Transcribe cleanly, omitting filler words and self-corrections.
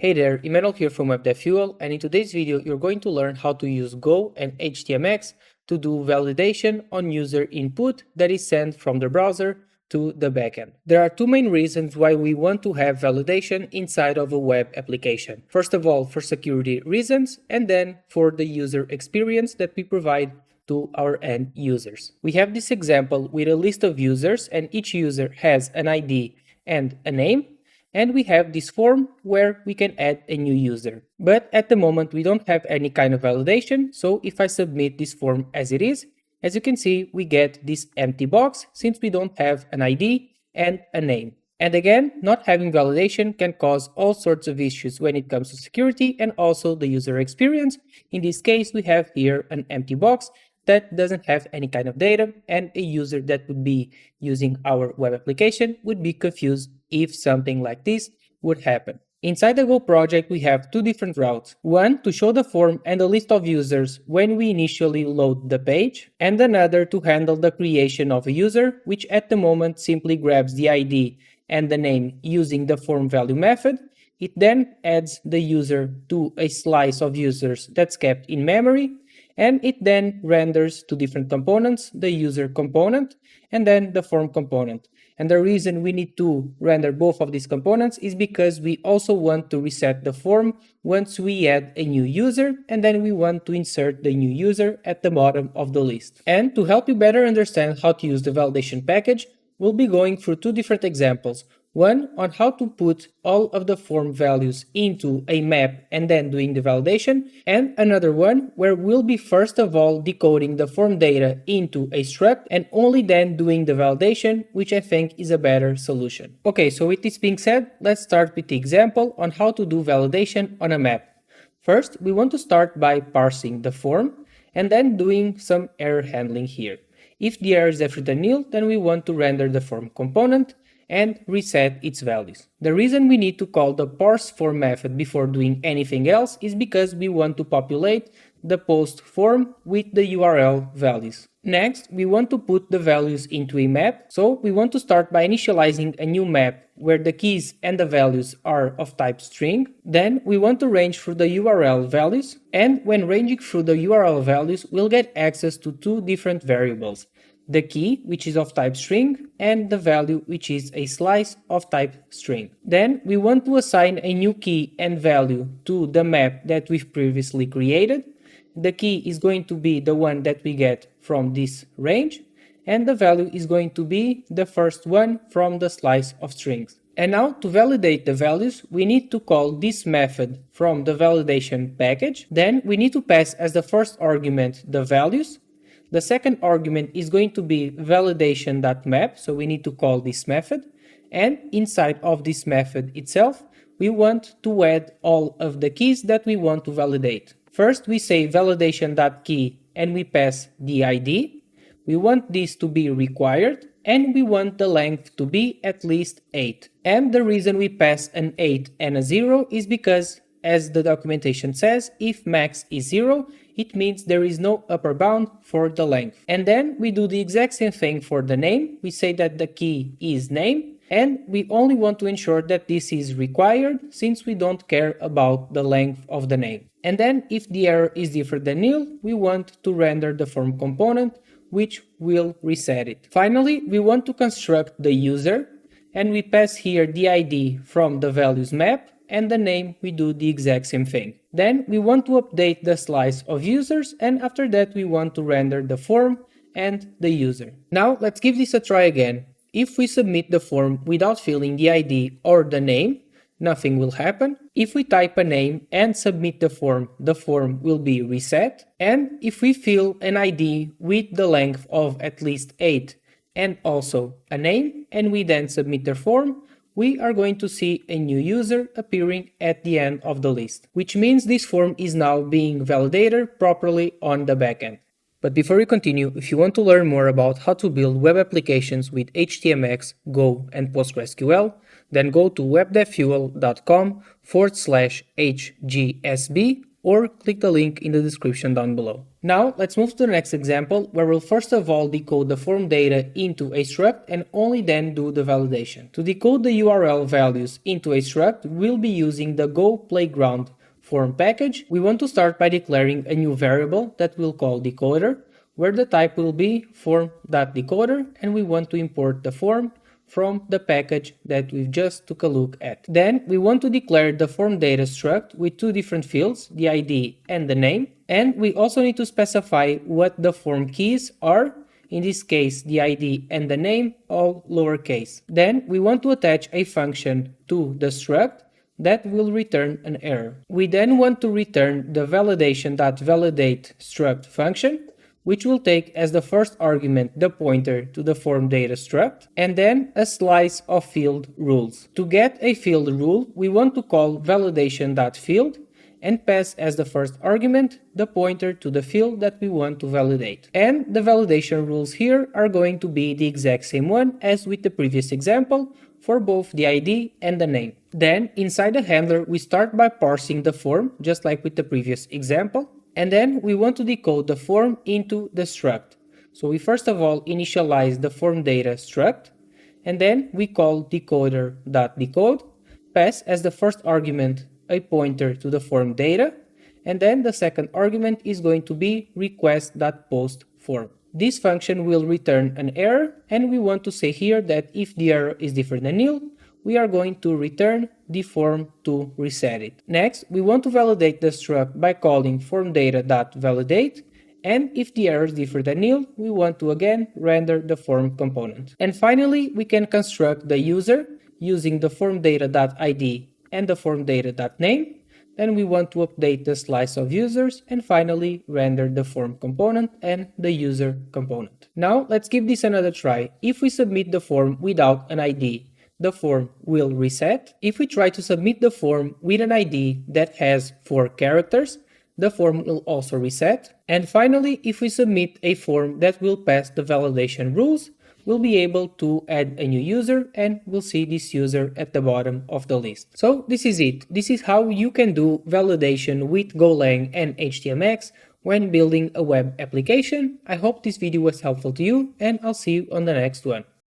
Hey there, Emmanuel here from WebDevFuel, and in today's video you're going to learn how to use Go and HTMX to do validation on user input that is sent from the browser to the backend. There are two main reasons why we want to have validation inside of a web application. First of all, for security reasons, and then for the user experience that we provide to our end users. We have this example with a list of users, and each user has an ID and a name. And we have this form where we can add a new user. But at the moment, we don't have any kind of validation. So if I submit this form as it is, as you can see, we get this empty box since we don't have an ID and a name. And again, not having validation can cause all sorts of issues when it comes to security and also the user experience. In this case, we have here an empty box that doesn't have any kind of data, and a user that would be using our web application would be confused if something like this would happen. Inside the Go project, we have two different routes. One to show the form and the list of users when we initially load the page, and another to handle the creation of a user, which at the moment simply grabs the ID and the name using the form value method. It then adds the user to a slice of users that's kept in memory, and it then renders two different components, the user component and then the form component. And the reason we need to render both of these components is because we also want to reset the form once we add a new user, and then we want to insert the new user at the bottom of the list. And to help you better understand how to use the validation package, we'll be going through two different examples. One on how to put all of the form values into a map and then doing the validation, and another one where we'll be first of all decoding the form data into a struct and only then doing the validation, which I think is a better solution. Okay, so with this being said, let's start with the example on how to do validation on a map. First, we want to start by parsing the form and then doing some error handling here. If the error is different nil, then we want to render the form component and reset its values. The reason we need to call the parse form method before doing anything else is because we want to populate the post form with the URL values. Next, we want to put the values into a map, so we want to start by initializing a new map where the keys and the values are of type string. Then we want to range through the URL values, and when ranging through the URL values, we'll get access to two different variables: the key, which is of type string, and the value, which is a slice of type string. Then we want to assign a new key and value to the map that we've previously created. The key is going to be the one that we get from this range, and the value is going to be the first one from the slice of strings. And now to validate the values, we need to call this method from the validation package. Then we need to pass as the first argument the values. The second argument is going to be validation.map, so we need to call this method. And inside of this method itself, we want to add all of the keys that we want to validate. First, we say validation.key and we pass the ID. We want this to be required and we want the length to be at least 8. And the reason we pass an 8 and a 0 is because, as the documentation says, if max is 0, it means there is no upper bound for the length. And then we do the exact same thing for the name. We say that the key is name, and we only want to ensure that this is required since we don't care about the length of the name. And then if the error is different than nil, we want to render the form component, which will reset it. Finally, we want to construct the user, and we pass here the ID from the values map, and the name we do the exact same thing. Then we want to update the slice of users, and after that we want to render the form and the user. Now let's give this a try again. If we submit the form without filling the ID or the name, nothing will happen. If we type a name and submit the form will be reset. And if we fill an ID with the length of at least 8 and also a name, and we then submit the form, we are going to see a new user appearing at the end of the list, which means this form is now being validated properly on the backend. But before we continue, if you want to learn more about how to build web applications with HTMX, Go, and PostgreSQL, then go to webdevfuel.com/HGSB or click the link in the description down below. Now let's move to the next example, where we'll first of all decode the form data into a struct and only then do the validation. To decode the URL values into a struct, we'll be using the Go Playground form package. We want to start by declaring a new variable that we'll call decoder, where the type will be form.decoder, and we want to import the form from the package that we've just took a look at. Then we want to declare the form data struct with two different fields, the ID and the name, and we also need to specify what the form keys are. In this case, the ID and the name, all lowercase. Then we want to attach a function to the struct that will return an error. We then want to return the validation.validate struct function, which will take as the first argument the pointer to the form data struct, and then a slice of field rules. To get a field rule, we want to call validation.field and pass as the first argument the pointer to the field that we want to validate. And the validation rules here are going to be the exact same one as with the previous example for both the ID and the name. Then inside the handler, we start by parsing the form, just like with the previous example. And then we want to decode the form into the struct. So we first of all initialize the form data struct, and then we call decoder.decode, pass as the first argument a pointer to the form data, and then the second argument is going to be request.postForm. This function will return an error, and we want to say here that if the error is different than nil, we are going to return the form to reset it. Next, we want to validate the struct by calling formData.validate, and if the error is different than nil, we want to again render the form component. And finally, we can construct the user using the formData.id and the formData.name. Then we want to update the slice of users and finally render the form component and the user component. Now let's give this another try. If we submit the form without an ID, the form will reset. If we try to submit the form with an ID that has 4 characters, the form will also reset. And finally, if we submit a form that will pass the validation rules, we'll be able to add a new user and we'll see this user at the bottom of the list. So this is it. This is how you can do validation with Golang and HTMX when building a web application. I hope this video was helpful to you, and I'll see you on the next one.